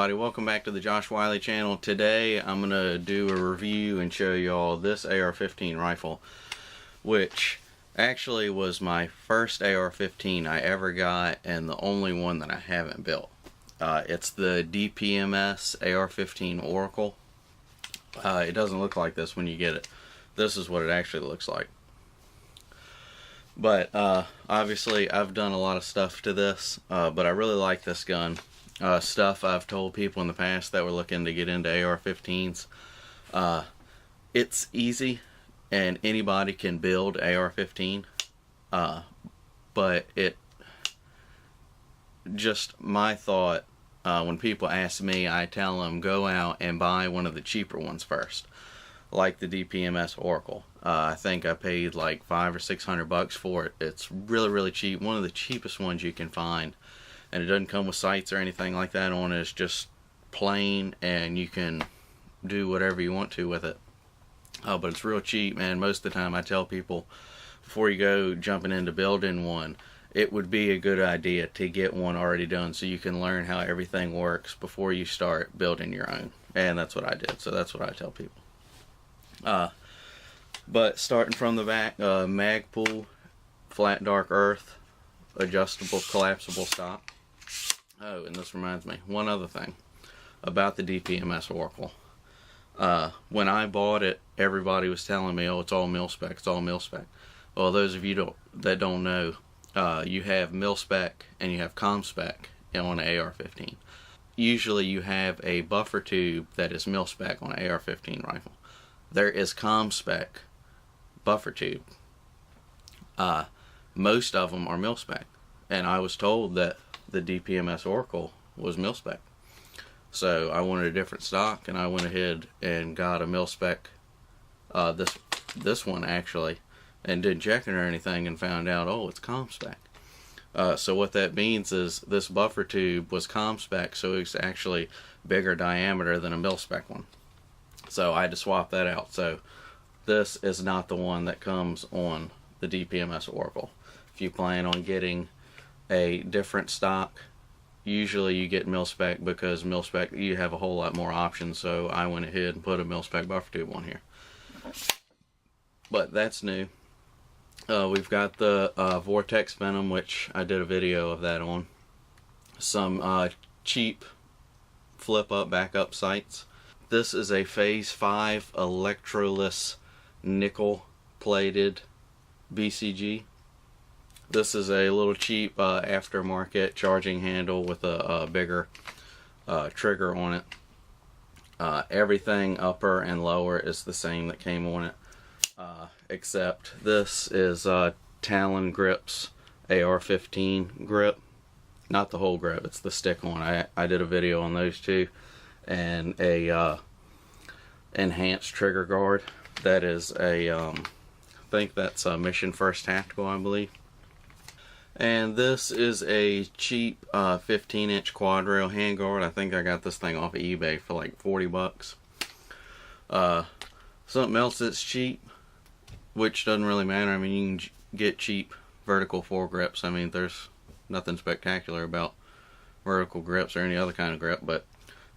everybody, welcome back to the Josh Wiley channel. Today I'm going to do a review and show you all this AR-15 rifle, which actually was my first AR-15 I ever got and the only one that I haven't built. It's the Dpms AR-15 Oracle. It doesn't look like this when you get it. This is what it actually looks like. But obviously I've done a lot of stuff to this, but I really like this gun. Stuff I've told people in the past that were looking to get into AR-15s. It's easy and anybody can build AR-15, but it just my thought, when people ask me, I tell them go out and buy one of the cheaper ones first, like the Dpms Oracle. I think I paid like $500 or $600 for it. It's really cheap, one of the cheapest ones you can find. And it doesn't come with sights or anything like that on it. It's just plain and you can do whatever you want to with it. But it's real cheap, man. Most of the time I tell people before you go jumping into building one, it would be a good idea to get one already done so you can learn how everything works before you start building your own. And that's what I did, so that's what I tell people. But starting from the back, Magpul, flat dark earth, adjustable collapsible stock. Oh, and this reminds me, one other thing about the Dpms Oracle. When I bought it, everybody was telling me, oh, it's all mil-spec, it's all mil-spec. Well, those of you that don't know, you have mil-spec and you have com-spec on an AR-15. Usually you have a buffer tube that is mil-spec on an AR-15 rifle. There is com-spec buffer tube. Most of them are mil-spec, and I was told that the Dpms Oracle was mil-spec. So I wanted a different stock, and I went ahead and got a mil-spec, this one actually, and didn't check it or anything, and found out, oh, it's com-spec. So what that means is this buffer tube was com-spec, so it's actually bigger diameter than a mil-spec one. So I had to swap that out. So this is not the one that comes on the Dpms Oracle. If you plan on getting a different stock, usually you get mil-spec because mil-spec, you have a whole lot more options, so I went ahead and put a mil-spec buffer tube on here. But that's new. We've got the Vortex Venom, which I did a video of that on. Some cheap flip-up, back-up sights. This is a Phase 5 electroless nickel-plated BCG. This is a little cheap aftermarket charging handle with a bigger trigger on it. Everything upper and lower is the same that came on it, except this is Talon Grip's AR-15 grip. Not the whole grip, it's the stick on. I did a video on those two, and a enhanced trigger guard. That is a I think that's a Mission First Tactical, I believe. And this is a cheap 15-inch quad rail handguard. I think I got this thing off of eBay for like 40 bucks. Something else that's cheap, which doesn't really matter. I mean, you can get cheap vertical foregrips. I mean, there's nothing spectacular about vertical grips or any other kind of grip, but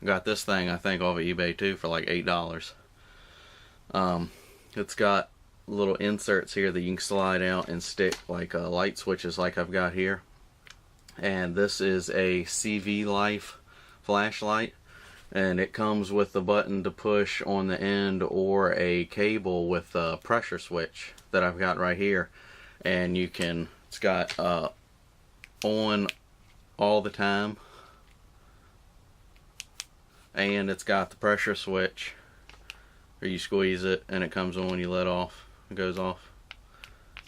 I got this thing, I think, off of eBay too for like $8. It's got little inserts here that you can slide out and stick like light switches like I've got here. And this is a CV Life flashlight, and it comes with a button to push on the end or a cable with a pressure switch that I've got right here. And you can, it's got on all the time, and it's got the pressure switch where you squeeze it and it comes on, you let off, it goes off.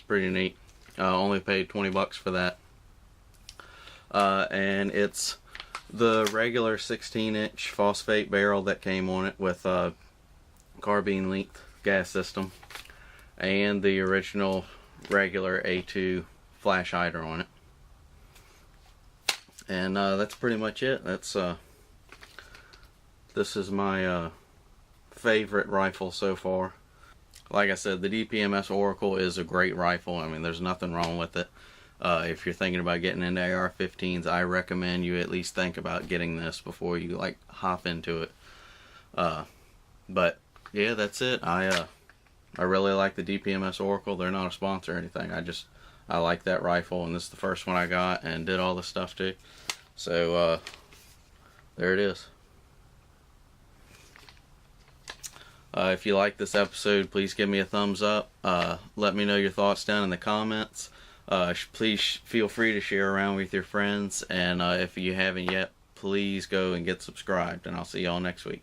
Pretty neat. Only paid 20 bucks for that. And it's the regular 16-inch phosphate barrel that came on it with a carbine length gas system, and the original regular A2 flash hider on it. And that's pretty much it. That's this is my favorite rifle so far. Like I said, the Dpms Oracle is a great rifle. I mean, there's nothing wrong with it. If you're thinking about getting into AR-15s, I recommend you at least think about getting this before you like hop into it. But yeah, that's it. I really like the DPMS Oracle. They're not a sponsor or anything. I like that rifle, and this is the first one I got and did all this stuff too. So there it is. If you like this episode, please give me a thumbs up. Let me know your thoughts down in the comments. Please feel free to share around with your friends. And if you haven't yet, please go and get subscribed. And I'll see y'all next week.